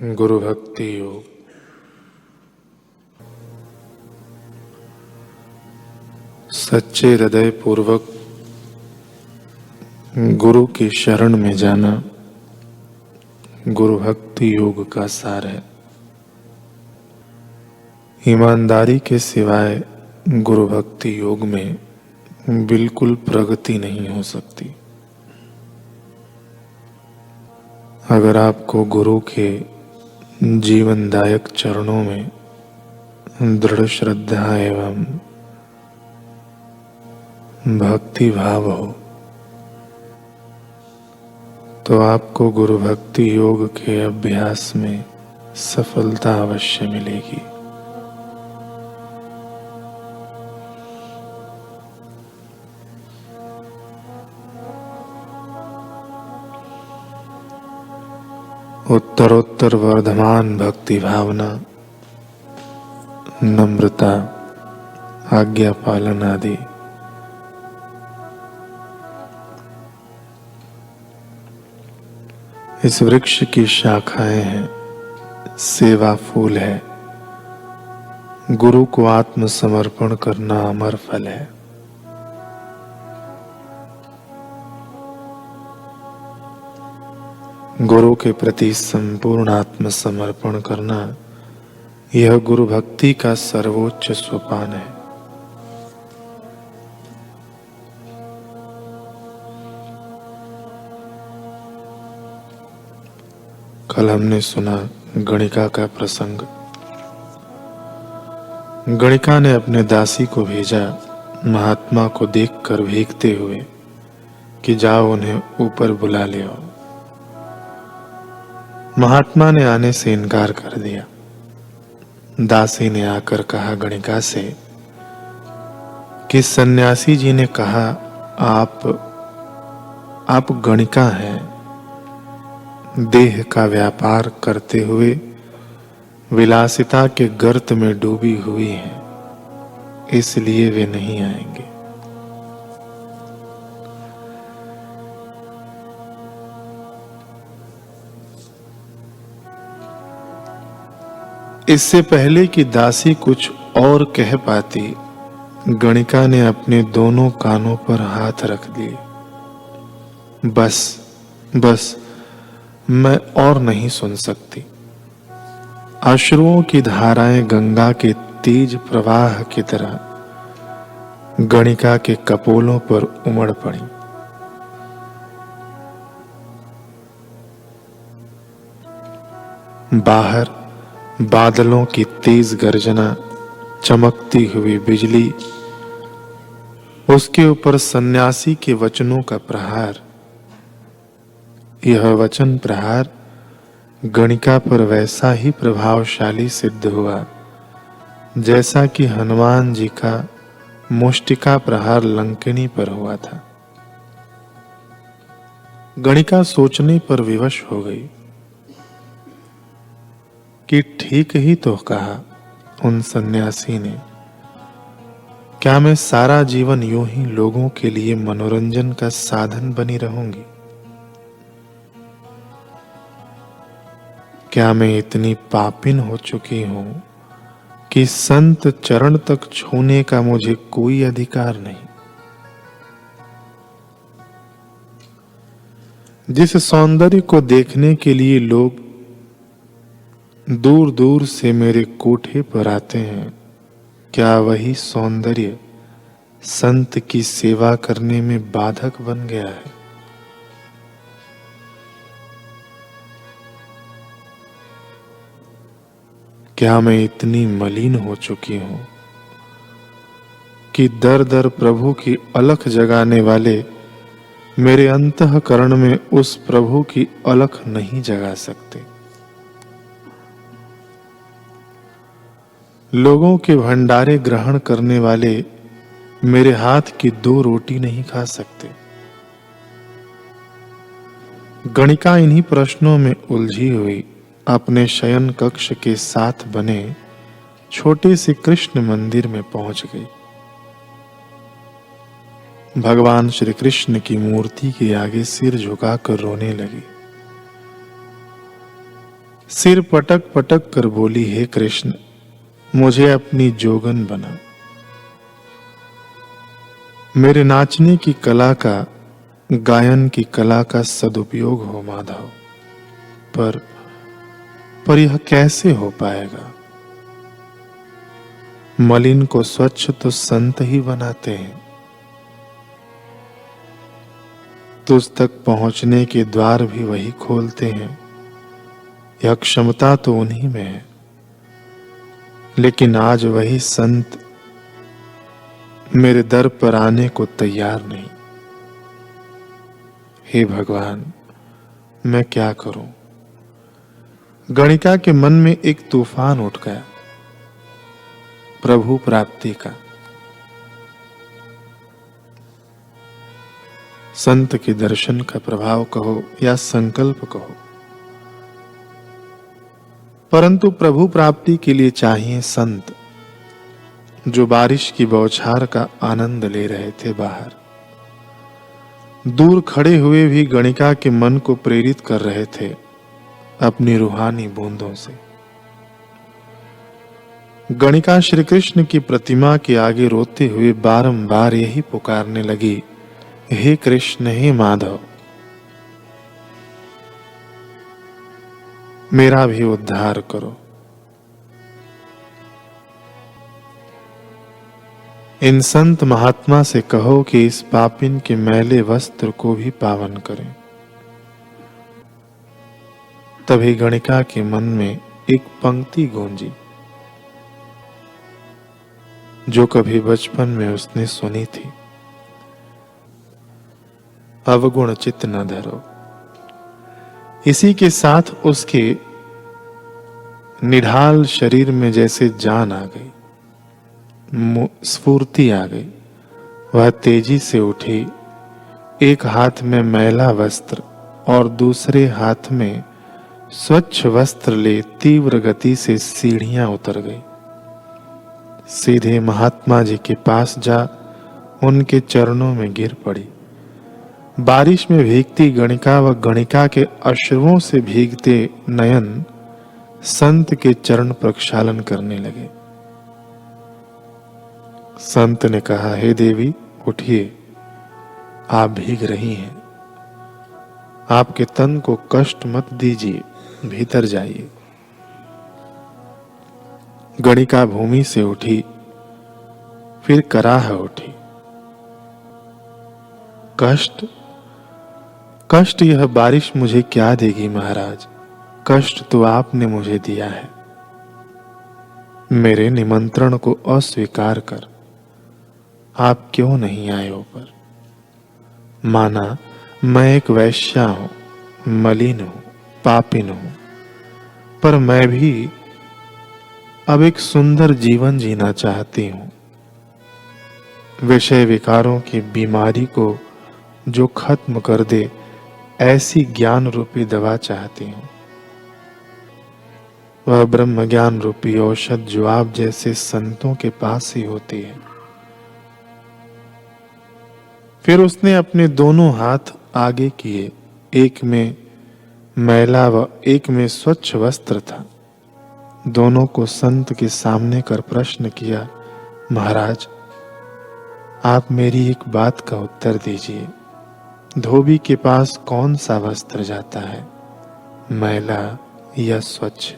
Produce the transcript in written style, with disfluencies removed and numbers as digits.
गुरु भक्ति योग। सच्चे हृदय पूर्वक गुरु की शरण में जाना गुरु भक्ति योग का सार है। ईमानदारी के सिवाय गुरु भक्ति योग में बिल्कुल प्रगति नहीं हो सकती। अगर आपको गुरु के जीवनदायक चरणों में दृढ़ श्रद्धा एवं भक्ति भाव हो तो आपको गुरु भक्ति योग के अभ्यास में सफलता अवश्य मिलेगी। उत्तरोत्तर वर्धमान भक्ति भावना, नम्रता, आज्ञा पालन आदि इस वृक्ष की शाखाएं हैं, सेवा फूल है। गुरु को आत्मसमर्पण करना अमर फल है। गुरु के प्रति संपूर्ण आत्मसमर्पण करना यह गुरु भक्ति का सर्वोच्च सोपान है। कल हमने सुना गणिका का प्रसंग। गणिका ने अपने दासी को भेजा महात्मा को देखकर भीगते हुए कि जाओ उन्हें ऊपर बुला ले आओ। महात्मा ने आने से इनकार कर दिया। दासी ने आकर कहा गणिका से कि सन्यासी जी ने कहा आप गणिका हैं, देह का व्यापार करते हुए विलासिता के गर्त में डूबी हुई हैं, इसलिए वे नहीं आएंगे। इससे पहले कि दासी कुछ और कह पाती, गणिका ने अपने दोनों कानों पर हाथ रख दिए। बस मैं और नहीं सुन सकती। अश्रुओं की धाराएं गंगा के तेज प्रवाह की तरह गणिका के कपोलों पर उमड़ पड़ी। बाहर बादलों की तेज गर्जना, चमकती हुई बिजली, उसके ऊपर सन्यासी के वचनों का प्रहार। यह वचन प्रहार गणिका पर वैसा ही प्रभावशाली सिद्ध हुआ जैसा कि हनुमान जी का मुष्टिका प्रहार लंकिनी पर हुआ था। गणिका सोचने पर विवश हो गई कि ठीक ही तो कहा उन सन्यासी ने। क्या मैं सारा जीवन यूं ही लोगों के लिए मनोरंजन का साधन बनी रहूंगी? क्या मैं इतनी पापिन हो चुकी हूं कि संत चरण तक छूने का मुझे कोई अधिकार नहीं? जिस सौंदर्य को देखने के लिए लोग दूर दूर से मेरे कोठे पर आते हैं, क्या वही सौंदर्य संत की सेवा करने में बाधक बन गया है? क्या मैं इतनी मलिन हो चुकी हूं कि दर दर प्रभु की अलख जगाने वाले मेरे अंतःकरण में उस प्रभु की अलख नहीं जगा सकते? लोगों के भंडारे ग्रहण करने वाले मेरे हाथ की 2 रोटी नहीं खा सकते। गणिका इन्हीं प्रश्नों में उलझी हुई अपने शयन कक्ष के साथ बने छोटे से कृष्ण मंदिर में पहुंच गई। भगवान श्री कृष्ण की मूर्ति के आगे सिर झुकाकर रोने लगी। सिर पटक पटक कर बोली, हे कृष्ण, मुझे अपनी जोगन बना। मेरे नाचने की कला का, गायन की कला का सदुपयोग हो माधव। पर यह कैसे हो पाएगा? मलिन को स्वच्छ तो संत ही बनाते हैं। तुझ तक पहुंचने के द्वार भी वही खोलते हैं। यह क्षमता तो उन्हीं में है। लेकिन आज वही संत मेरे दर पर आने को तैयार नहीं। हे भगवान, मैं क्या करूं? गणिका के मन में एक तूफान उठ गया प्रभु प्राप्ति का। संत के दर्शन का प्रभाव कहो या संकल्प कहो, परंतु प्रभु प्राप्ति के लिए चाहिए संत जो बारिश की बौछार का आनंद ले रहे थे बाहर। दूर खड़े हुए भी गणिका के मन को प्रेरित कर रहे थे अपनी रूहानी बूंदों से। गणिका श्री कृष्ण की प्रतिमा के आगे रोते हुए बारंबार यही पुकारने लगी, हे कृष्ण, हे माधव, मेरा भी उद्धार करो। इन संत महात्मा से कहो कि इस पापिन के मैले वस्त्र को भी पावन करें। तभी गणिका के मन में एक पंक्ति गूंजी जो कभी बचपन में उसने सुनी थी, अवगुण चित्त न धरो। इसी के साथ उसके निढाल शरीर में जैसे जान आ गई, स्फूर्ति आ गई। वह तेजी से उठी, एक हाथ में मैला वस्त्र और दूसरे हाथ में स्वच्छ वस्त्र ले तीव्र गति से सीढ़ियां उतर गई। सीधे महात्मा जी के पास जा उनके चरणों में गिर पड़ी। बारिश में भीगती गणिका व गणिका के अश्रुओं से भीगते नयन संत के चरण प्रक्षालन करने लगे। संत ने कहा, हे देवी, उठिए, आप भीग रही हैं। आपके तन को कष्ट मत दीजिए, भीतर जाइए। गणिका भूमि से उठी, फिर कराह उठी। कष्ट कष्ट यह बारिश मुझे क्या देगी महाराज? कष्ट तो आपने मुझे दिया है। मेरे निमंत्रण को अस्वीकार कर आप क्यों नहीं आए ऊपर? माना मैं एक वैश्या हूं, मलिन हूं, पापिन हूं, पर मैं भी अब एक सुंदर जीवन जीना चाहती हूं। विषय विकारों की बीमारी को जो खत्म कर दे, ऐसी ज्ञान रूपी दवा चाहती हूं। वह ब्रह्म ज्ञान रूपी औषध जो आप जैसे संतों के पास ही होती है। फिर उसने अपने दोनों हाथ आगे किए, एक में मैला व एक में स्वच्छ वस्त्र था। दोनों को संत के सामने कर प्रश्न किया, महाराज, आप मेरी एक बात का उत्तर दीजिए। धोबी के पास कौन सा वस्त्र जाता है, मैला या स्वच्छ?